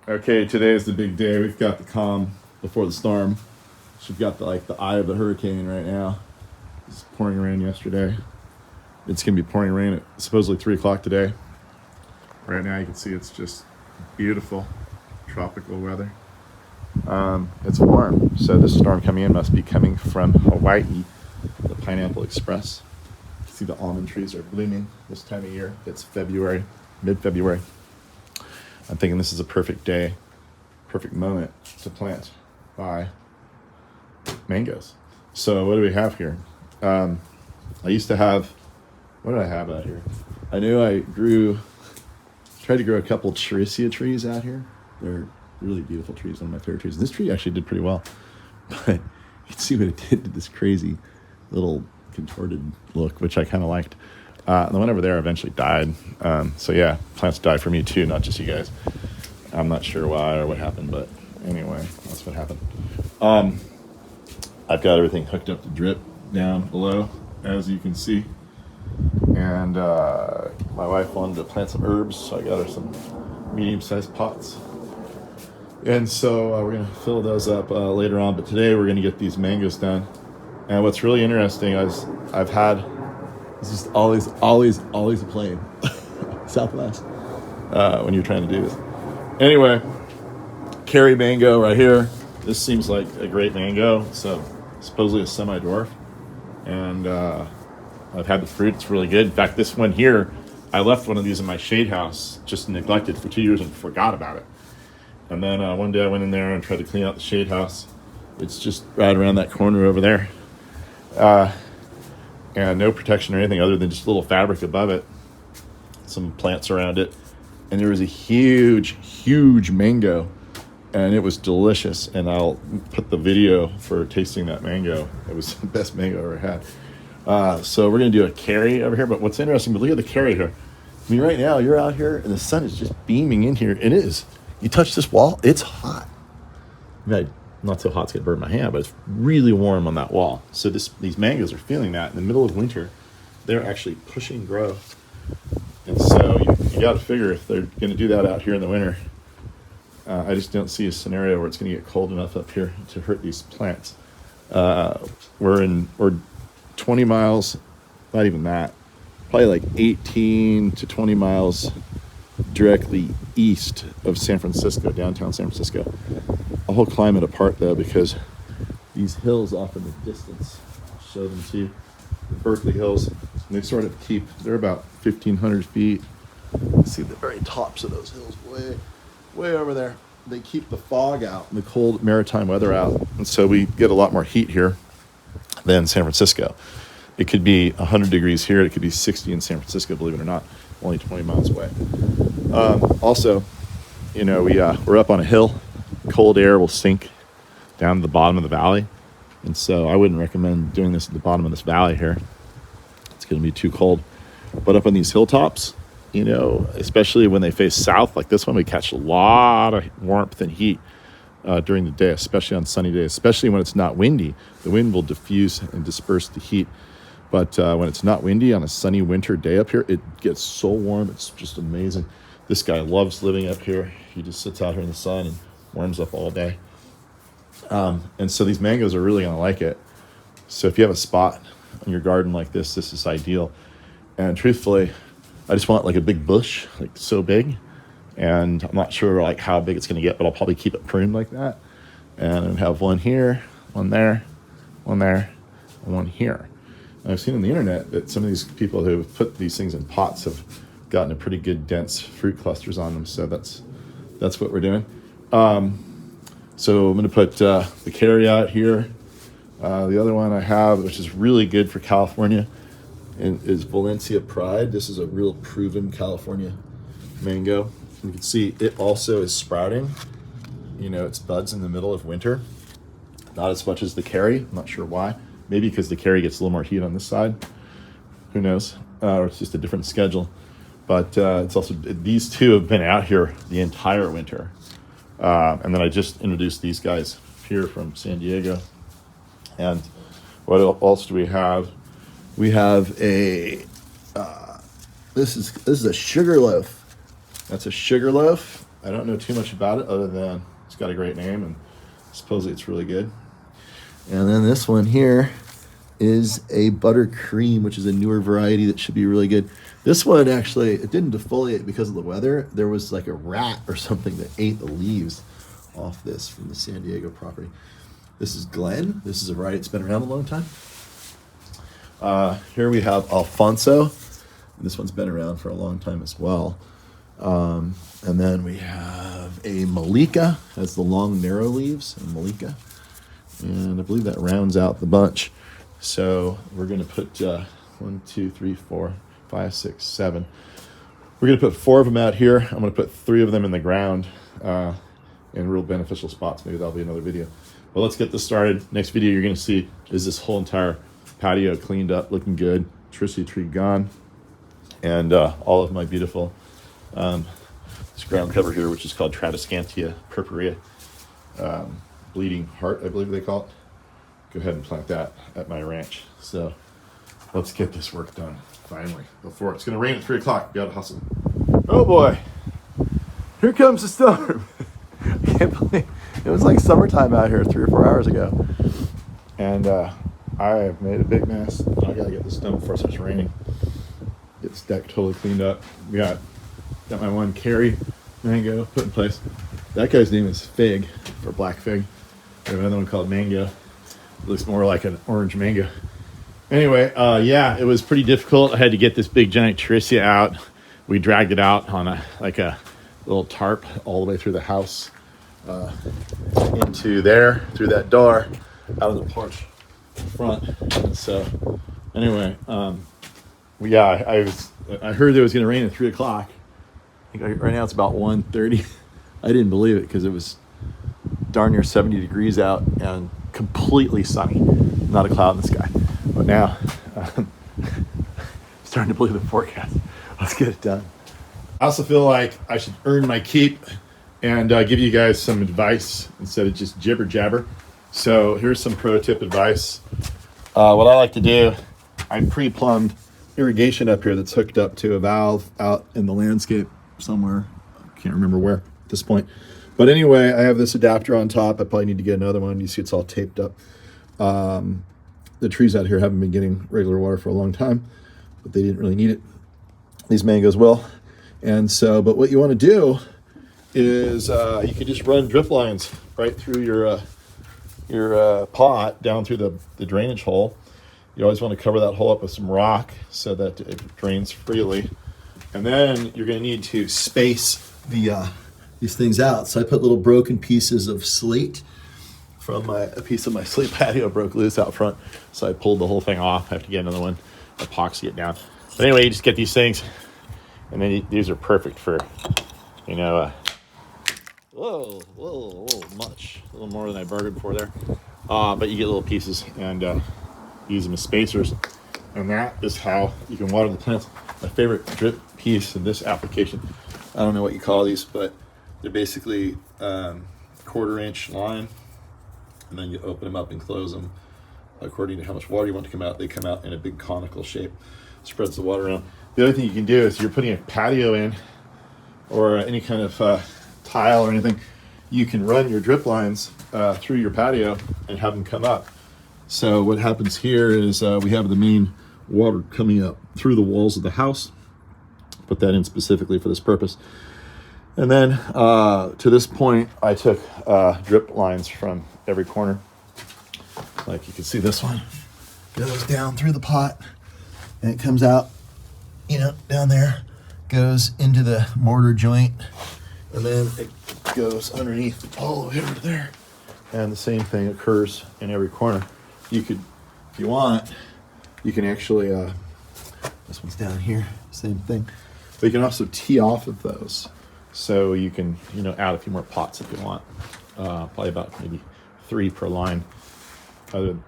Okay, today is the big day. We've got the calm before the storm. So we've got the eye of the hurricane right now. It's pouring rain yesterday. It's gonna be pouring rain at supposedly 3 o'clock today. Right now you can see it's just beautiful tropical weather. It's warm, so this storm coming in must be coming from Hawaii, the Pineapple Express. You can see the almond trees are blooming this time of year. It's February, mid-February. I'm thinking this is a perfect day, perfect moment to plant mangoes. So what do we have here? I used to have, what did I have out here? I knew I tried to grow a couple Charicia trees out here. They're really beautiful trees, one of my favorite trees. This tree actually did pretty well, but you can see what it did to this crazy little contorted look, which I kind of liked. The one over there eventually died. So yeah, plants die for me too, not just you guys. I'm not sure why or what happened, but anyway, that's what happened. I've got everything hooked up to drip down below, as you can see. And my wife wanted to plant some herbs, so I got her some medium-sized pots. And so we're going to fill those up later on, but today we're going to get these mangoes done. And what's really interesting is it's just always a plane. Southwest. When you're trying to do this. Anyway, Kerry mango right here. This seems like a great mango. So supposedly a semi-dwarf. And I've had the fruit. It's really good. In fact, this one here, I left one of these in my shade house, just neglected for 2 years and forgot about it. And then one day I went in there and tried to clean out the shade house. It's just right around that corner over there. And no protection or anything other than just a little fabric above it, some plants around it, and there was a huge mango, and it was delicious. And I'll put the video for tasting that mango. It was the best mango I ever had. So we're gonna do a carry over here, but what's interesting, but look at the carry here. I mean, right now you're out here and the sun is just beaming in here. It is. You touch this wall, it's hot. Not so hot it's gonna burn my hand, but it's really warm on that wall. So these mangoes are feeling that. In the middle of winter, they're actually pushing growth. And so you got to figure if they're gonna do that out here in the winter. I just don't see a scenario where it's gonna get cold enough up here to hurt these plants. We're 20 miles, not even that, probably like 18 to 20 miles directly east of San Francisco, downtown San Francisco. A whole climate apart though, because these hills off in the distance, I'll show them to you, the Berkeley Hills, and they sort of they're about 1,500 feet. See the very tops of those hills way over there. They keep the fog out and the cold maritime weather out, and so we get a lot more heat here than San Francisco. It could be 100 degrees here, it could be 60 in San Francisco, believe it or not, only 20 miles away. Also, we're up on a hill. Cold air will sink down to the bottom of the valley, and so I wouldn't recommend doing this at the bottom of this valley here. It's going to be too cold. But up on these hilltops, especially when they face south like this one, we catch a lot of warmth and heat during the day, especially on sunny days, especially when it's not windy. The wind will diffuse and disperse the heat. But when it's not windy on a sunny winter day up here, it gets so warm. It's just amazing. This guy loves living up here. He just sits out here in the sun and warms up all day. And so these mangoes are really going to like it. So if you have a spot in your garden like this is ideal. And truthfully, I just want like a big bush, like so big. And I'm not sure like how big it's going to get, but I'll probably keep it pruned like that. And have one here, one there, and one here. And I've seen on the internet that some of these people who have put these things in pots have gotten a pretty good dense fruit clusters on them. So that's what we're doing. So I'm going to put the carry out here. The other one I have, which is really good for California, is Valencia Pride. This is a real proven California mango. You can see it also is sprouting. It's buds in the middle of winter. Not as much as the carry. I'm not sure why. Maybe because the carry gets a little more heat on this side. Who knows? Or it's just a different schedule. But it's also, these two have been out here the entire winter. And then I just introduced these guys here from San Diego. And what else do we have? We have this is a sugar loaf. That's a sugar loaf. I don't know too much about it other than it's got a great name and supposedly it's really good. And then this one here is a buttercream, which is a newer variety that should be really good. This one actually, it didn't defoliate because of the weather. There was like a rat or something that ate the leaves off this from the San Diego property. This is Glen. This is a variety that's been around a long time. Here we have Alfonso. This one's been around for a long time as well. And then we have a Malika, has the long narrow leaves, a Malika. And I believe that rounds out the bunch. So we're going to put 1, 2, 3, 4, 5, 6, 7. We're going to put 4 of them out here. I'm going to put 3 of them in the ground in real beneficial spots. Maybe that'll be another video. But let's get this started. Next video you're going to see is this whole entire patio cleaned up, looking good. Tricity tree gone. And all of my beautiful this ground cover here, which is called Tradescantia purpurea. Bleeding heart, I believe they call it. Go ahead and plant that at my ranch. So let's get this work done finally before it's going to rain at 3 o'clock. Got to hustle. Oh boy, here comes the storm. I can't believe it was like summertime out here 3 or 4 hours ago, and I made a big mess. I got to get this done before it starts raining. Get this deck totally cleaned up. We got my one Carrie mango put in place. That guy's name is Fig, or Black Fig. We have another one called Mango. It looks more like an orange mango. Anyway, yeah, it was pretty difficult. I had to get this big giant Tricia out. We dragged it out on a little tarp all the way through the house, into there, through that door, out of the porch front. So anyway, yeah, I heard it was going to rain at 3 o'clock. I think right now it's about 1:30. I didn't believe it because it was darn near 70 degrees out and completely sunny, not a cloud in the sky. But now, starting to believe the forecast. Let's get it done. I also feel like I should earn my keep and give you guys some advice instead of just jibber jabber. So here's some pro tip advice. What I like to do, I pre-plumbed irrigation up here that's hooked up to a valve out in the landscape somewhere. I can't remember where at this point. But anyway, I have this adapter on top. I probably need to get another one. You see it's all taped up. The trees out here haven't been getting regular water for a long time, but they didn't really need it. These mangoes will. And so, but what you want to do is you can just run drip lines right through your pot down through the drainage hole. You always want to cover that hole up with some rock so that it drains freely. And then you're going to need to space these things out. So I put little broken pieces of slate from a piece of my slate patio broke loose out front. So I pulled the whole thing off. I have to get another one, epoxy it down. But anyway, you just get these things, and then these are perfect for, whoa, much, a little more than I bargained for there. But you get little pieces and use them as spacers, and that is how you can water the plants. My favorite drip piece in this application, I don't know what you call these, but they're basically 1/4 inch line, and then you open them up and close them according to how much water you want to come out. They come out in a big conical shape, spreads the water around. The other thing you can do is you're putting a patio in or any kind of tile or anything, you can run your drip lines through your patio and have them come up. So what happens here is we have the main water coming up through the walls of the house. Put that in specifically for this purpose. And then to this point, I took drip lines from every corner. Like you can see, this one goes down through the pot and it comes out, down there, goes into the mortar joint, and then it goes underneath all the way over there. And the same thing occurs in every corner. You could, if you want, you can actually, this one's down here, same thing. But you can also tee off of those. So you can, add a few more pots if you want. Probably about maybe 3 per line.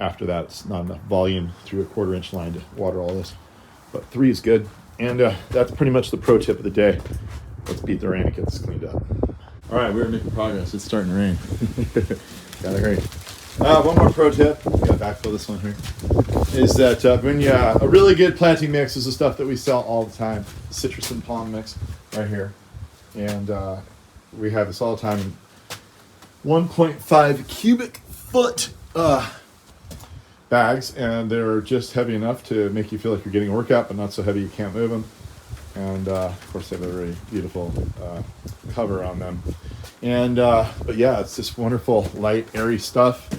After that, it's not enough volume through a 1/4 inch line to water all this. But 3 is good. And that's pretty much the pro tip of the day. Let's beat the rain and get this cleaned up. All right, we're making progress. It's starting to rain. Gotta hurry. One more pro tip. Gotta backfill this one here. Is that a really good planting mix is the stuff that we sell all the time. Citrus and palm mix right here. And we have this all the time in 1.5 cubic foot bags, and they're just heavy enough to make you feel like you're getting a workout, but not so heavy you can't move them. And of course, they have a really beautiful cover on them. And but yeah, it's this wonderful, light, airy stuff.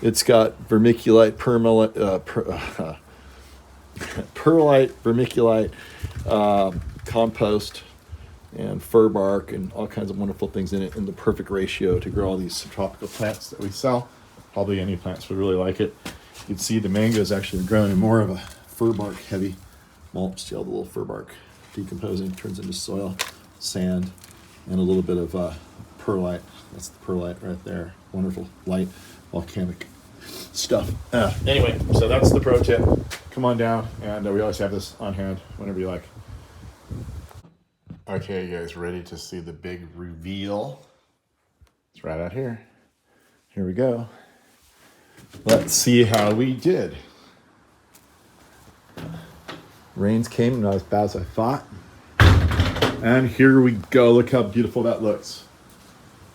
It's got vermiculite, perlite, vermiculite, compost, and fir bark, and all kinds of wonderful things in it, in the perfect ratio to grow all these subtropical plants that we sell. Probably any plants would really like it. You can see the mangoes actually growing in more of a fir bark heavy mulch. See all the little fir bark decomposing, turns into soil, sand, and a little bit of perlite. That's the perlite right there. Wonderful, light, volcanic stuff. Anyway, so that's the pro tip. Come on down, and we always have this on hand whenever you like. Okay, you guys ready to see the big reveal? It's right out here. Here we go. Let's see how we did. Rains came, not as bad as I thought. And here we go. Look how beautiful that looks.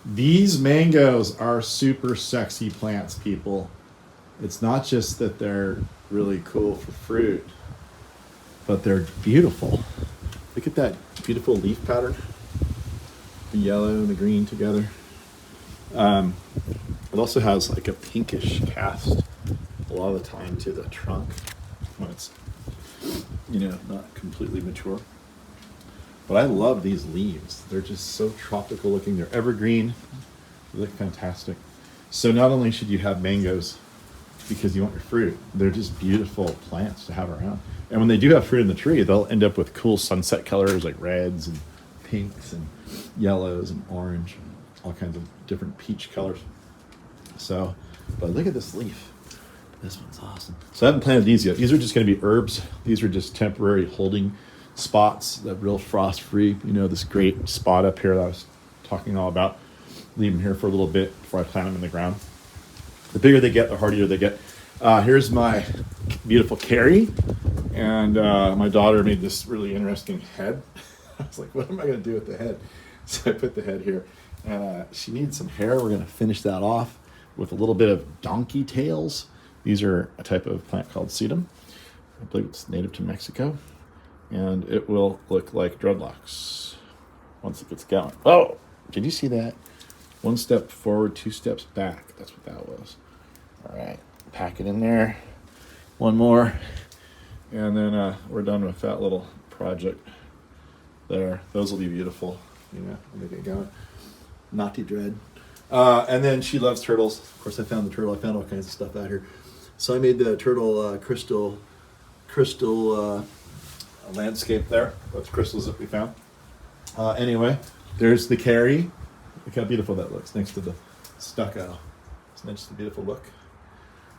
These mangoes are super sexy plants, people. It's not just that they're really cool for fruit, but they're beautiful. Look at that beautiful leaf pattern. The yellow and the green together. It also has like a pinkish cast a lot of the time to the trunk when it's, not completely mature. But I love these leaves. They're just so tropical looking. They're evergreen. They look fantastic. So not only should you have mangoes because you want your fruit, they're just beautiful plants to have around. And when they do have fruit in the tree, they'll end up with cool sunset colors like reds and pinks and yellows and orange, all kinds of different peach colors. So, but look at this leaf. This one's awesome. So I haven't planted these yet. These are just going to be herbs. These are just temporary holding spots, that real frost free, this great spot up here that I was talking all about. Leave them here for a little bit before I plant them in the ground. The bigger they get, the hardier they get. Here's my beautiful Carrie, and my daughter made this really interesting head. I was like, what am I going to do with the head? So I put the head here. She needs some hair. We're going to finish that off with a little bit of donkey tails. These are a type of plant called sedum. I believe it's native to Mexico. And it will look like dreadlocks once it gets going. Oh, did you see that? 1 step forward, 2 steps back. That's what that was. All right, pack it in there. One more. And then we're done with that little project there. Those will be beautiful, when they get going. Naughty dread. And then she loves turtles. Of course, I found the turtle. I found all kinds of stuff out here. So I made the turtle crystal landscape there. Those crystals that we found. Anyway, there's the Carrie. Look how beautiful that looks next to the stucco. Isn't that just a beautiful look?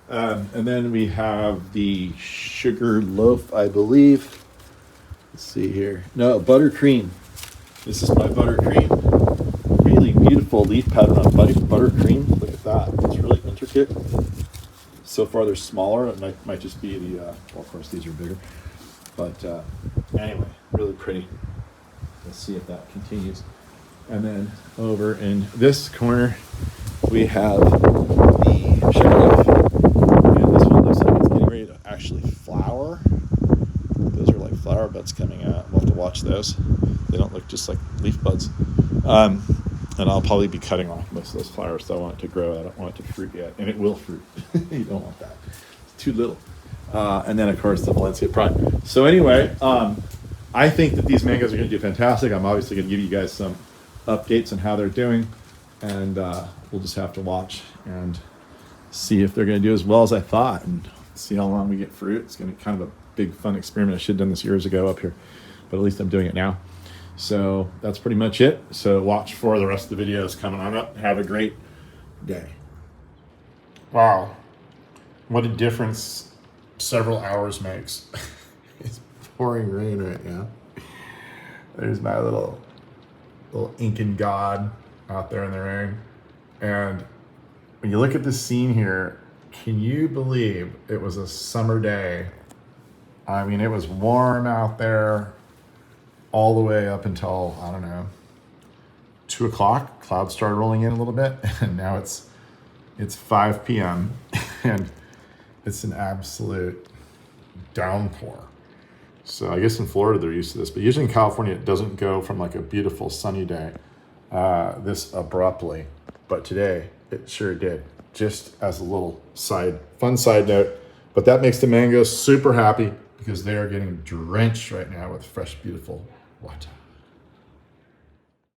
And then we have the sugar loaf, I believe. Let's see here. No, buttercream. This is my buttercream. Really beautiful leaf pattern on buttercream. Look at that. It's really intricate. So far they're smaller. It might just be the, well, of course these are bigger. But anyway, really pretty. Let's see if that continues. And then over in this corner, we have the sugarloaf. And this one looks like it's getting ready to actually flower. Those are like flower buds coming out. We'll have to watch those. They don't look just like leaf buds. And I'll probably be cutting off most of those flowers, so I want it to grow. I don't want it to fruit yet. And it will fruit. You don't want that. It's too little. And then, of course, the Valencia Prime. So anyway, I think that these mangoes are going to do fantastic. I'm obviously going to give you guys some updates on how they're doing. And we'll just have to watch and see if they're going to do as well as I thought and see how long we get fruit. It's going to be kind of a big, fun experiment. I should have done this years ago up here, but at least I'm doing it now. So that's pretty much it. So watch for the rest of the videos coming on up. Have a great day. Wow. What a difference several hours makes. It's pouring rain right now. There's my little Incan god out there in the rain. And when you look at this scene here, can you believe it was a summer day? I mean, it was warm out there all the way up until, I don't know, 2 o'clock, clouds started rolling in a little bit, and now it's 5 p.m. and it's an absolute downpour. So I guess in Florida they're used to this, but usually in California it doesn't go from like a beautiful sunny day this abruptly, but today it sure did. Just as a little fun side note, but that makes the mangoes super happy because they are getting drenched right now with fresh, beautiful water.